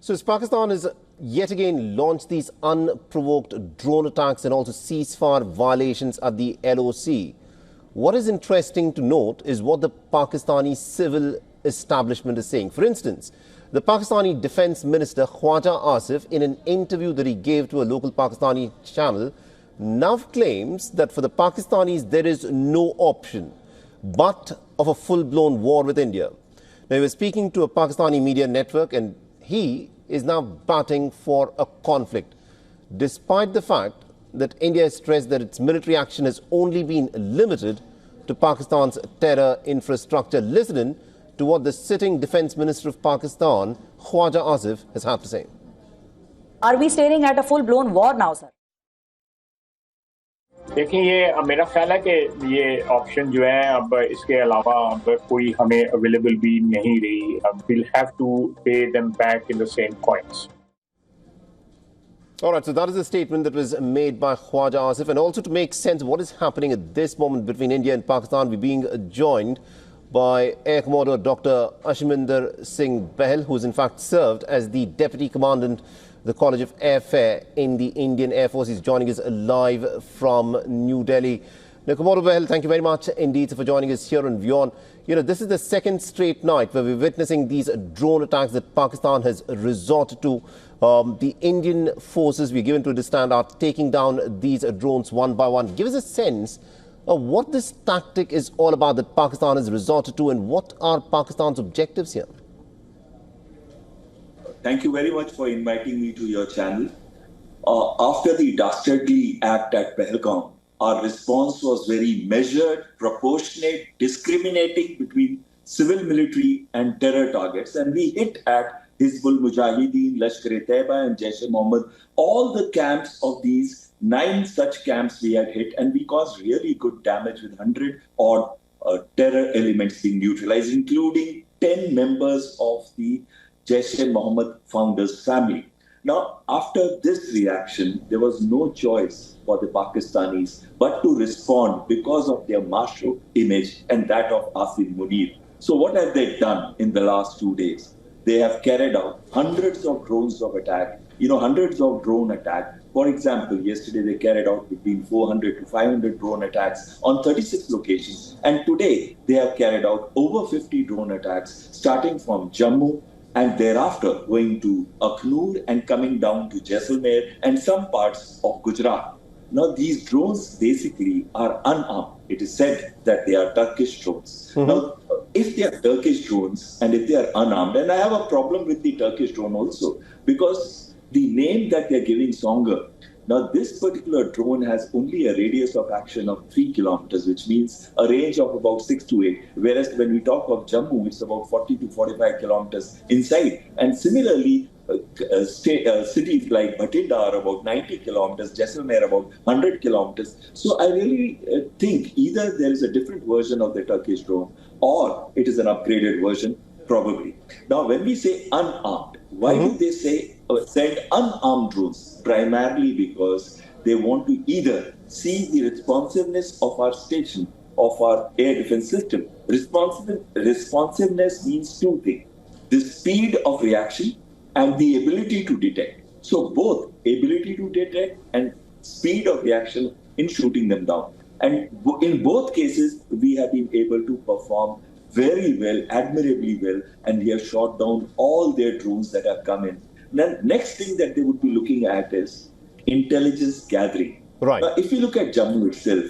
So as Pakistan has yet again launched these unprovoked drone attacks and also ceasefire violations at the LOC, what is interesting to note is what the Pakistani civil establishment is saying. For instance, the Pakistani Defence Minister Khawaja Asif, in an interview that he gave to a local Pakistani channel, now claims that for the Pakistanis there is no option but of a full-blown war with India. Now, he was speaking to a Pakistani media network and he is now batting for a conflict, despite the fact that India has stressed that its military action has only been limited to Pakistan's terror infrastructure. Listen to what the sitting Defence Minister of Pakistan, Khawaja Asif, has had to say. Are we staring at a full-blown war now, sir? देखिए, ये मेरा ख्याल है कि ये option जो है अब इसके अलावा अब कोई हमें अवेलेबल भी नहीं रही. We'll have to pay them back in the same coins. All right, so that is a statement that was made by Khawaja Asif. And also to make sense of what is happening at this moment between India and Pakistan, we're being joined by Air Commodore Dr. Ashminder Singh Bahl, who's in fact served as the Deputy Commandant the College of Airfare in the Indian Air Force. He's joining us live from New Delhi. Now, Commodore Bahl, thank you very much indeed for joining us here on WION. You know, this is the second straight night where we're witnessing these drone attacks that Pakistan has resorted to. The Indian forces, we're given to understand, are taking down these drones one by one. Give us a sense of what this tactic is all about that Pakistan has resorted to, and what are Pakistan's objectives here? Thank you very much for inviting me to your channel. After the dastardly act at Pahalgam, our response was very measured, proportionate, discriminating between civil, military and terror targets. And we hit at Hizbul Mujahideen, Lashkar-e-Taiba and Jaish-e-Mohammed, all the camps of these 9 such camps we had hit, and we caused really good damage with 100-odd terror elements being neutralized, including 10 members of the Jaish-e-Mohammed founders' family. Now, after this reaction, there was no choice for the Pakistanis but to respond because of their martial image and that of Asim Munir. So what have they done in the last 2 days? They have carried out hundreds of drones of attack, hundreds of drone attacks. For example, yesterday they carried out between 400 to 500 drone attacks on 36 locations. And today they have carried out over 50 drone attacks, starting from Jammu, and thereafter going to Aknoor and coming down to Jaisalmer and some parts of Gujarat. Now, these drones basically are unarmed. It is said that they are Turkish drones. Now, if they are Turkish drones and if they are unarmed, and I have a problem with the Turkish drone also, because the name that they are giving Songa. Now, this particular drone has only a radius of action of 3 kilometers, which means a range of about 6 to 8. Whereas when we talk of Jammu, it's about 40 to 45 kilometers inside. And similarly, cities like Bhatinda are about 90 kilometers, Jaisalmer about 100 kilometers. So I really think either there is a different version of the Turkish drone or it is an upgraded version, probably. Now, when we say unarmed, why do they say send unarmed drones? Primarily because they want to either see the responsiveness of our station, of our air defense system. Responsiveness means 2 things: the speed of reaction and the ability to detect. So both ability to detect and speed of reaction in shooting them down. And in both cases, we have been able to perform very well, admirably well, and we have shot down all their drones that have come in. Then next thing that they would be looking at is intelligence gathering. Right. Now, if you look at Jammu itself,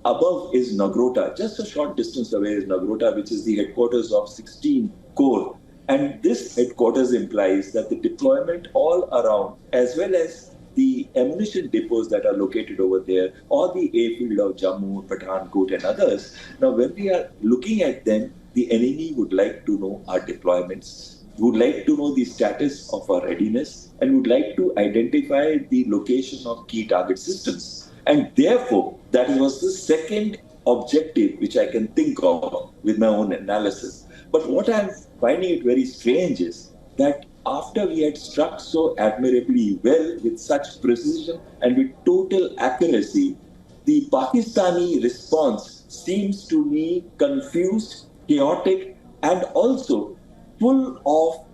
above is Nagrota, just a short distance away is Nagrota, which is the headquarters of 16 Corps. And this headquarters implies that the deployment all around, as well as the ammunition depots that are located over there, or the airfield of Jammu, Pathankot and others. Now, when we are looking at them, the enemy would like to know our deployments, would like to know the status of our readiness, and would like to identify the location of key target systems. And therefore, that was the second objective which I can think of with my own analysis. But what I'm finding it very strange is that after we had struck so admirably well with such precision and with total accuracy, the Pakistani response seems to me confused, chaotic, and also full of,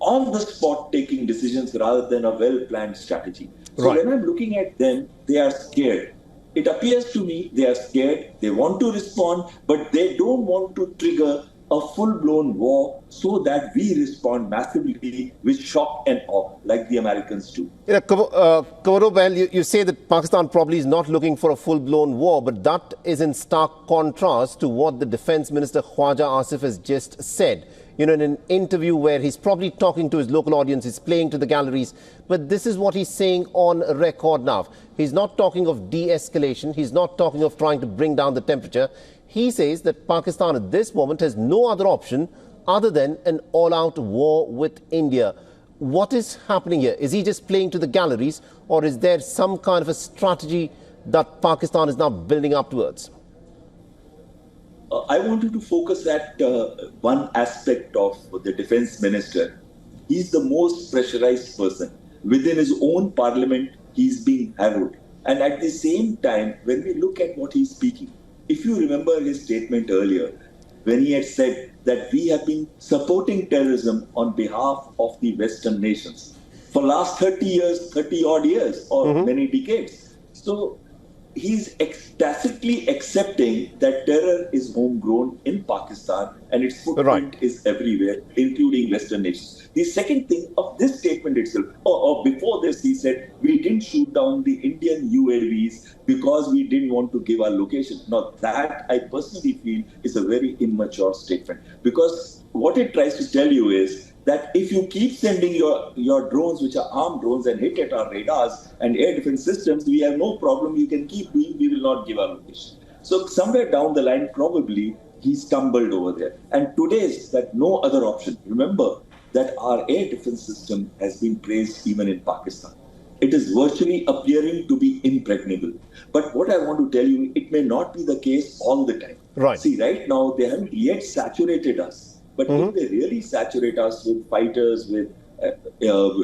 on the spot taking decisions rather than a well-planned strategy. So when I'm looking at them, they are scared. It appears to me they are scared, they want to respond, but they don't want to trigger a full-blown war so that we respond massively with shock and awe, like the Americans do. Khawaja, well, you say that Pakistan probably is not looking for a full-blown war, but that is in stark contrast to what the Defence Minister Khawaja Asif has just said. In an interview where he's probably talking to his local audience, he's playing to the galleries, but this is what he's saying on record now. He's not talking of de-escalation. He's not talking of trying to bring down the temperature. He says that Pakistan at this moment has no other option other than an all-out war with India. What is happening here? Is he just playing to the galleries, or is there some kind of a strategy that Pakistan is now building up towards? I wanted to focus at one aspect of the defense minister. He's the most pressurized person. Within his own parliament, he's being harrowed. And at the same time, when we look at what he's speaking, if you remember his statement earlier, when he had said that we have been supporting terrorism on behalf of the Western nations for last 30 years, 30 odd years, or many decades. So he's tacitly accepting that terror is homegrown in Pakistan and its footprint is everywhere, including Western nations. The second thing of this statement itself, or before this, he said, we didn't shoot down the Indian UAVs because we didn't want to give our location. Now, that I personally feel is a very immature statement, because what it tries to tell you is that if you keep sending your drones, which are armed drones, and hit at our radars and air defense systems, we have no problem. You can keep doing, we will not give our location. So somewhere down the line, probably he stumbled over there. And today's that no other option. Remember that our air defense system has been praised even in Pakistan. It is virtually appearing to be impregnable. But what I want to tell you, it may not be the case all the time. See, right now, they haven't yet saturated us. But if they really saturate us with fighters, with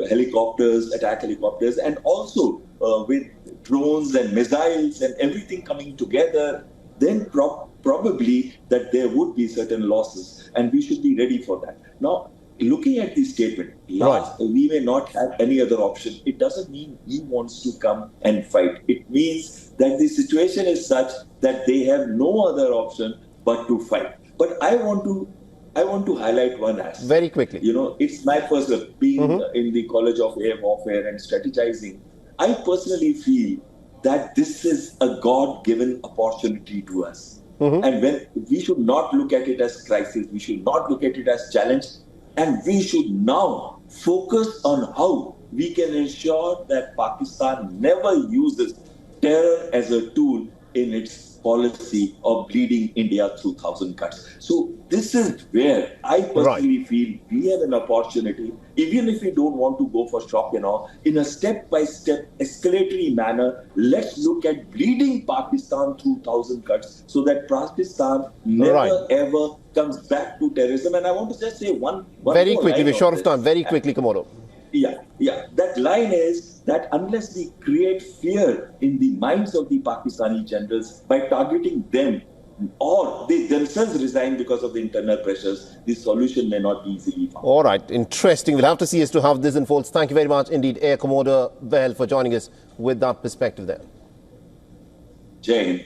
helicopters, attack helicopters, and also with drones and missiles and everything coming together, then probably that there would be certain losses, and we should be ready for that. Now, looking at this statement, we may not have any other option. It doesn't mean he wants to come and fight. It means that the situation is such that they have no other option but to fight. But I want to highlight one aspect. Very quickly. It's my personal, being in the College of Air Warfare and strategizing, I personally feel that this is a God-given opportunity to us. And when we should not look at it as crisis, we should not look at it as challenge, and we should now focus on how we can ensure that Pakistan never uses terror as a tool in its policy of bleeding India through 1,000 cuts. So this is where I personally feel we have an opportunity, even if we don't want to go for shock and awe, in a step-by-step escalatory manner, let's look at bleeding Pakistan through 1,000 cuts so that Pakistan never ever comes back to terrorism. And I want to just say one very quickly, we're short of time. Very quickly, Khawaja. Yeah. That line is that unless we create fear in the minds of the Pakistani generals by targeting them, or they themselves resign because of the internal pressures, the solution may not be easily found. All right. Interesting. We'll have to see as to how this unfolds. Thank you very much indeed, Air Commodore Behl, for joining us with that perspective there. Jai Hind.